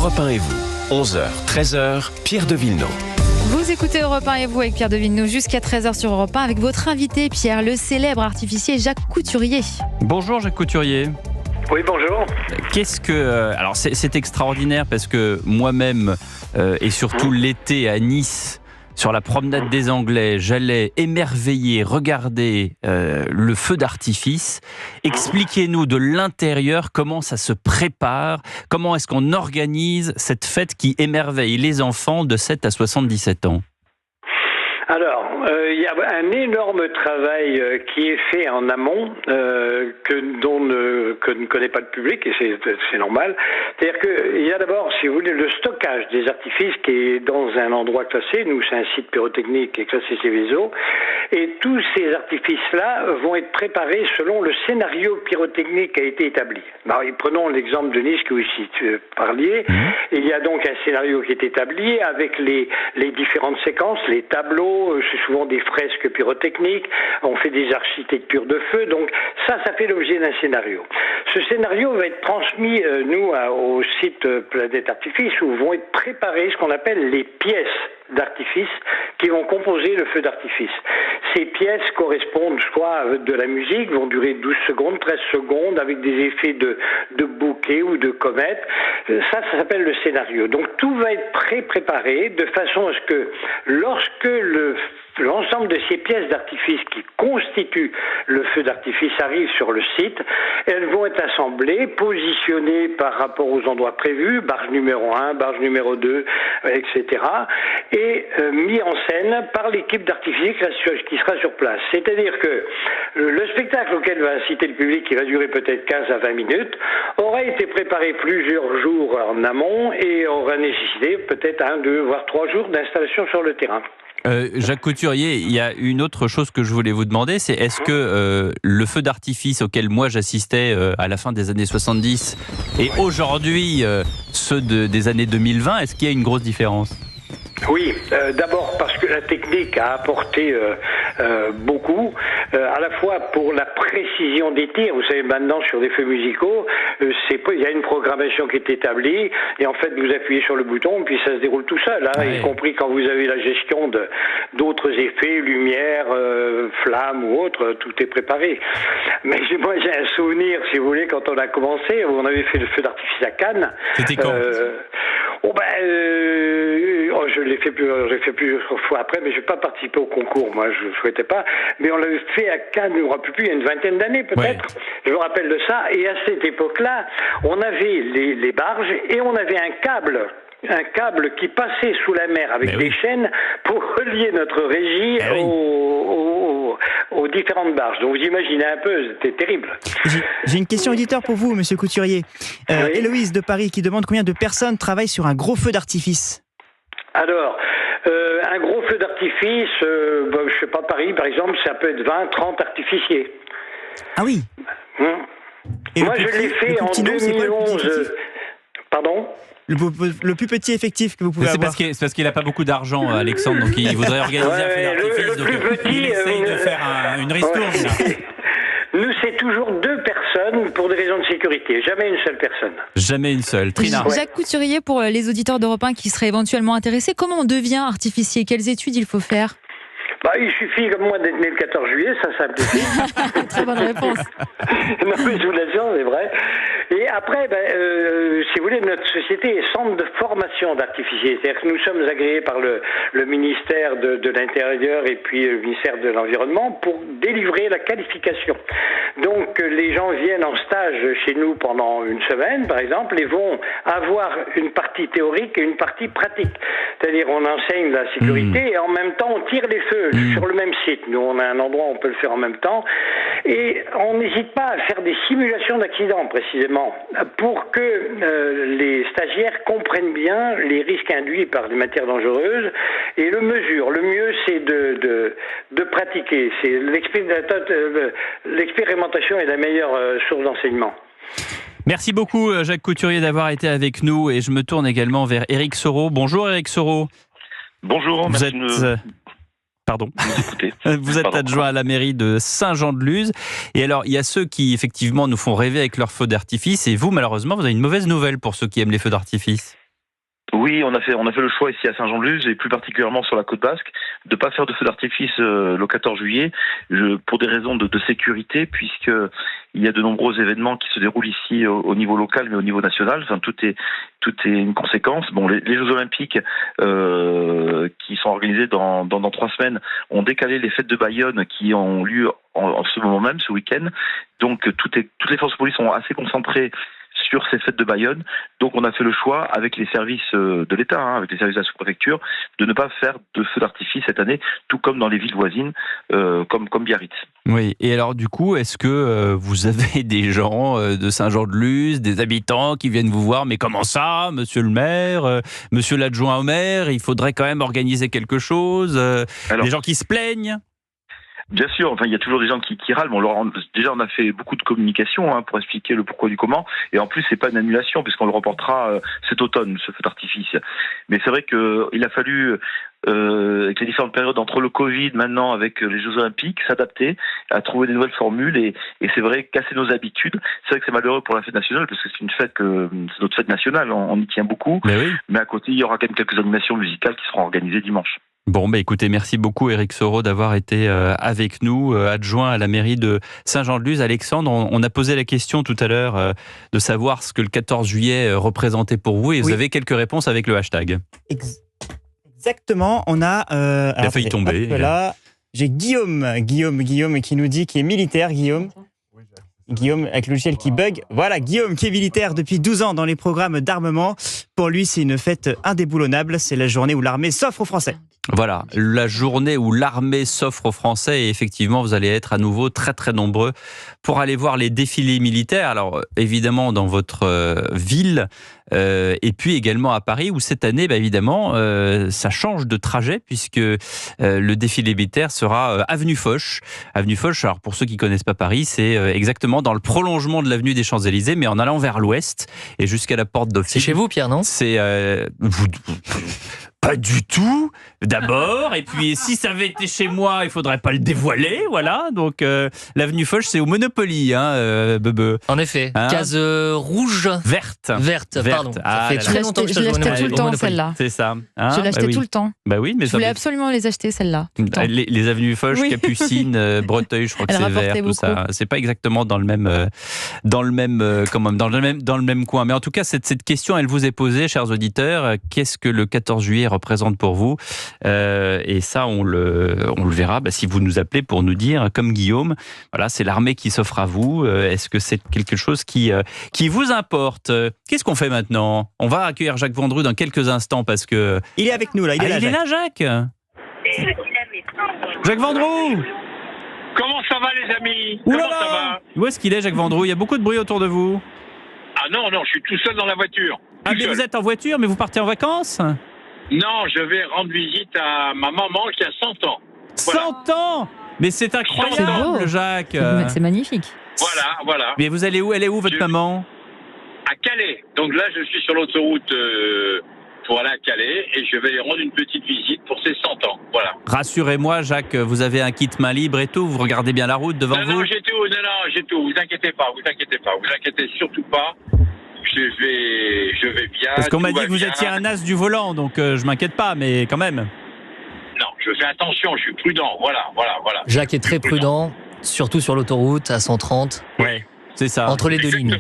Europe 1 et vous, 11h, 13h, Pierre de Villeneuve. Vous écoutez Europe 1 et vous avec Pierre de Villeneuve jusqu'à 13h sur Europe 1 avec votre invité Pierre, le célèbre artificier Jacques Couturier. Bonjour Jacques Couturier. Oui, bonjour. Qu'est-ce que... alors c'est extraordinaire parce que moi-même et surtout l'été à Nice, sur la promenade des Anglais, j'allais émerveiller, regarder le feu d'artifice. Expliquez-nous de l'intérieur comment ça se prépare, comment est-ce qu'on organise cette fête qui émerveille les enfants de 7 à 77 ans. Alors, il y a un énorme travail qui est fait en amont, que ne connaît pas le public, et c'est normal. C'est-à-dire qu'il y a d'abord, si vous voulez, le stockage des artifices qui est dans un endroit classé. Nous, c'est un site pyrotechnique qui est classé Céveso. Et tous ces artifices-là vont être préparés selon le scénario pyrotechnique qui a été établi. Alors, prenons l'exemple de Nice que vous parliez. Il y a donc un scénario qui est établi avec les différentes séquences, les tableaux. C'est souvent des fresques pyrotechniques, on fait des architectures de feu, donc ça fait l'objet d'un scénario. Ce scénario va être transmis, au site Planète Artifice, où vont être préparées ce qu'on appelle les pièces d'artifice qui vont composer le feu d'artifice. Ces pièces correspondent soit à de la musique, vont durer 12 secondes, 13 secondes, avec des effets de bouquet ou de comète. Ça s'appelle le scénario. Donc tout va être préparé de façon à ce que lorsque l'ensemble de ces pièces d'artifice qui constituent le feu d'artifice arrivent sur le site, elles vont être assemblées, positionnées par rapport aux endroits prévus, barge numéro 1, barge numéro 2, etc., et mis en scène par l'équipe d'artificiers qui sera sur place. C'est-à-dire que le spectacle auquel va inciter le public, qui va durer peut-être 15 à 20 minutes, aura été préparé plusieurs jours en amont et aura nécessité peut-être 1, 2, voire 3 jours d'installation sur le terrain. Jacques Couturier, il y a une autre chose que je voulais vous demander, c'est est-ce que le feu d'artifice auquel moi j'assistais à la fin des années 70 et aujourd'hui ceux des années 2020, est-ce qu'il y a une grosse différence ? Oui, d'abord parce que la technique a apporté beaucoup, à la fois pour la précision des tirs. Vous savez, maintenant sur des feux musicaux, il y a une programmation qui est établie et en fait vous appuyez sur le bouton puis ça se déroule tout seul, y compris quand vous avez la gestion d'autres effets, lumière, flammes ou autres, tout est préparé. Mais moi j'ai un souvenir, si vous voulez, quand on a commencé, on avait fait le feu d'artifice à Cannes. C'était quand j'ai fait plusieurs fois après, mais je n'ai pas participé au concours, moi je ne souhaitais pas, mais on l'avait fait à Cannes, je ne me rappelle plus, il y a une vingtaine d'années peut-être, Je me rappelle de ça, et à cette époque-là, on avait les barges et on avait un câble qui passait sous la mer avec des chaînes pour relier notre régie aux différentes barges. Donc vous imaginez un peu, c'était terrible. J'ai une question auditeur pour vous, monsieur Couturier. Héloïse de Paris qui demande combien de personnes travaillent sur un gros feu d'artifice. Alors, un gros feu d'artifice, je ne sais pas, Paris par exemple, ça peut être 20, 30 artificiers. Ah oui. Moi je l'ai fait en 2011. Pardon ? Le plus petit effectif que vous pouvez avoir. C'est parce qu'il n'a pas beaucoup d'argent, Alexandre, donc il voudrait organiser un feu d'artifice. Le plus petit, il essaye de faire une ristourne. Nous, c'est toujours 2 personnes pour des raisons de sécurité, jamais une seule personne. Jamais une seule. Trina. Jacques Couturier, pour les auditeurs d'Europe 1 qui seraient éventuellement intéressés, comment on devient artificier ? Quelles études il faut faire ? Il suffit, comme moi, d'être né le 14 juillet, ça simplifie. Très bonne réponse. Non, mais je vous l'assure, c'est vrai. Et après, si vous voulez, notre société est centre de formation d'artificiers. C'est-à-dire que nous sommes agréés par le ministère de l'Intérieur et puis le ministère de l'Environnement pour délivrer la qualification. Donc, les gens viennent en stage chez nous pendant une semaine, par exemple, et vont avoir une partie théorique et une partie pratique. C'est-à-dire, on enseigne la sécurité et en même temps, on tire les feux sur le même site. Nous, on a un endroit où on peut le faire en même temps. Et on n'hésite pas à faire des simulations d'accidents, précisément, pour que les stagiaires comprennent bien les risques induits par les matières dangereuses et le mesurent. Le mieux, c'est de pratiquer. L'expérimentation est la meilleure source d'enseignement. Merci beaucoup, Jacques Couturier, d'avoir été avec nous. Et je me tourne également vers Éric Soro. Bonjour, Éric Soro. Bonjour, vous êtes... Pardon. Vous êtes adjoint à la mairie de Saint-Jean-de-Luz. Et alors, il y a ceux qui, effectivement, nous font rêver avec leurs feux d'artifice. Et vous, malheureusement, vous avez une mauvaise nouvelle pour ceux qui aiment les feux d'artifice. Oui, on a fait le choix ici à Saint-Jean-de-Luz et plus particulièrement sur la côte basque de pas faire de feu d'artifice le 14 juillet pour des raisons de sécurité, puisque il y a de nombreux événements qui se déroulent ici au niveau local mais au niveau national. Enfin, tout est une conséquence. Bon, les Jeux Olympiques qui sont organisés dans 3 semaines ont décalé les fêtes de Bayonne qui ont lieu en ce moment même, ce week-end. Donc toutes les forces de police sont assez concentrées sur ces fêtes de Bayonne. Donc on a fait le choix avec les services de l'État, avec les services de la sous-préfecture, de ne pas faire de feux d'artifice cette année, tout comme dans les villes voisines, comme Biarritz. Oui, et alors du coup, est-ce que vous avez des gens de Saint-Jean-de-Luz, des habitants qui viennent vous voir, mais comment ça, monsieur le maire, monsieur l'adjoint au maire, il faudrait quand même organiser quelque chose, des gens qui se plaignent? Bien sûr, enfin il y a toujours des gens qui râlent. Bon, alors, déjà on a fait beaucoup de communication pour expliquer le pourquoi du comment, et en plus c'est pas une annulation puisqu'on le reportera cet automne, ce feu d'artifice. Mais c'est vrai qu'il a fallu avec les différentes périodes entre le Covid, maintenant avec les Jeux Olympiques, s'adapter à trouver des nouvelles formules et c'est vrai casser nos habitudes. C'est vrai que c'est malheureux pour la fête nationale parce que c'est une fête c'est notre fête nationale, on y tient beaucoup. Mais à côté il y aura quand même quelques animations musicales qui seront organisées dimanche. Bon, écoutez, merci beaucoup Éric Soro d'avoir été avec nous, adjoint à la mairie de Saint-Jean-de-Luz. Alexandre, on a posé la question tout à l'heure de savoir ce que le 14 juillet représentait pour vous et vous avez quelques réponses avec le hashtag. Exactement, on a... il a failli tomber. Là, j'ai Guillaume qui nous dit qu'il est militaire, Guillaume avec le logiciel qui bug. Voilà, Guillaume qui est militaire depuis 12 ans dans les programmes d'armement. Pour lui, c'est une fête indéboulonnable. C'est la journée où l'armée s'offre aux Français. Voilà, la journée où l'armée s'offre aux Français et effectivement, vous allez être à nouveau très très nombreux pour aller voir les défilés militaires. Alors évidemment dans votre ville et puis également à Paris où cette année, évidemment, ça change de trajet puisque le défilé militaire sera avenue Foch. Avenue Foch, alors pour ceux qui connaissent pas Paris, c'est exactement dans le prolongement de l'avenue des Champs-Élysées, mais en allant vers l'ouest et jusqu'à la porte Dauphine. C'est chez vous, Pierre, non? C'est pas du tout, d'abord, et puis si ça avait été chez moi, il faudrait pas le dévoiler, voilà. Donc l'avenue Foch, c'est au Monopoly, Bebe. En effet, case rouge, verte, pardon. Ça fait très longtemps que je l'achetais tout le temps, celle-là. C'est ça. Je l'achetais tout le temps. Bah oui, mais je voulais absolument les acheter, celles-là. Les avenues Foch, Capucine, Breteuil, je crois que c'est vert, tout ça. C'est pas exactement dans le même coin. Mais en tout cas, cette question, elle vous est posée, chers auditeurs. Qu'est-ce que le 14 juillet représente pour vous, et ça on le verra si vous nous appelez pour nous dire, comme Guillaume, voilà, c'est l'armée qui s'offre à vous. Est-ce que c'est quelque chose qui vous importe? Qu'est-ce qu'on fait maintenant? On va accueillir Jacques Vendroux dans quelques instants parce que il est avec nous là. Il est là, Jacques. Jacques Vendroux. Comment ça va les amis? Comment ça va? Où est-ce qu'il est, Jacques Vendroux? Il y a beaucoup de bruit autour de vous. Ah non, je suis tout seul dans la voiture. Mais vous êtes en voiture, mais vous partez en vacances? Non, je vais rendre visite à ma maman qui a 100 ans. Voilà. 100 ans? Mais c'est incroyable, Jacques. C'est magnifique. Voilà. Mais vous allez où? Elle est où, votre maman? À Calais. Donc là, je suis sur l'autoroute pour aller à Calais et je vais lui rendre une petite visite pour ses 100 ans. Voilà. Rassurez-moi, Jacques, vous avez un kit main libre et tout. Vous regardez bien la route devant vous? Non, j'ai tout. Vous inquiétez pas. Vous inquiétez surtout pas. Je vais bien. Parce qu'on m'a dit que vous étiez un as du volant, donc je m'inquiète pas, mais quand même. Non, je fais attention, je suis prudent, voilà. Jacques est très prudent, surtout sur l'autoroute à 130. Ouais, c'est ça. Entre les deux lignes.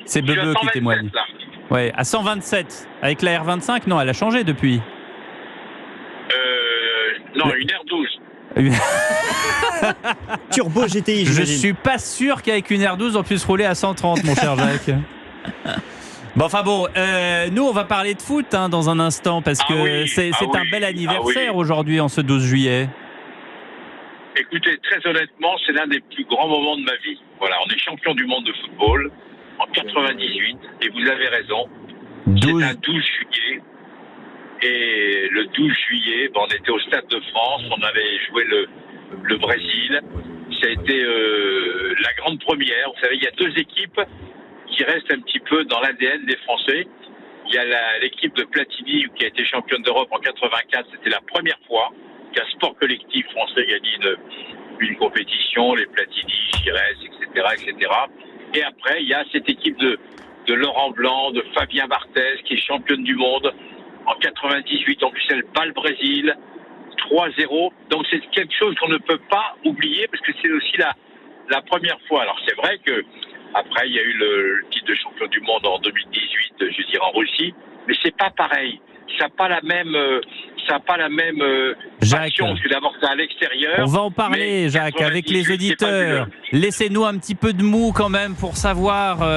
C'est Bebe qui témoigne. Là. Ouais, à 127. Avec la R25, non, elle a changé depuis. Non, une R12. Turbo GTI, je suis pas sûr qu'avec une R12 on puisse rouler à 130, mon cher Jacques. Bon, nous on va parler de foot dans un instant parce que c'est un bel anniversaire aujourd'hui en ce 12 juillet. Écoutez, très honnêtement, c'est l'un des plus grands moments de ma vie. Voilà, on est champion du monde de football en 98 et vous avez raison. C'est un 12 juillet. Et le 12 juillet, on était au Stade de France, on avait joué le Brésil. Ça a été la grande première. Vous savez, il y a deux équipes qui restent un petit peu dans l'ADN des Français. Il y a l'équipe de Platini qui a été championne d'Europe en 84. C'était la première fois qu'un sport collectif français gagnait une compétition. Les Platini, Giresse, etc. Et après, il y a cette équipe de Laurent Blanc, de Fabien Barthez, qui est championne du monde En 98, en plus, elle bat le Brésil. 3-0. Donc c'est quelque chose qu'on ne peut pas oublier parce que c'est aussi la première fois. Alors c'est vrai que après il y a eu le titre de champion du monde en 2018, je veux dire en Russie, mais c'est pas pareil. Ça n'a pas la même Jacques, passion, parce que d'abord c'est à l'extérieur. on va en parler, Jacques, avec les 98, auditeurs. Laissez-nous un petit peu de mou quand même pour savoir,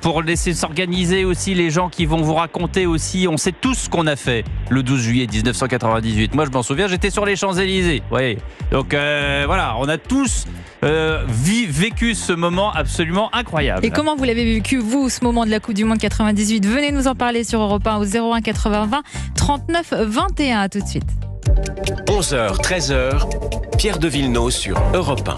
pour laisser s'organiser aussi les gens qui vont vous raconter aussi. On sait tous ce qu'on a fait le 12 juillet 1998. Moi, je m'en souviens, j'étais sur les Champs-Élysées. Ouais. Donc voilà, on a tous vécu ce moment absolument incroyable. Et comment vous l'avez vécu, vous, ce moment de la Coupe du Monde 98 ? Venez nous en parler sur Europe 1 au 01 80 20 39 21. À tout de suite. 11h, 13h, Pierre de Villeneuve sur Europe 1.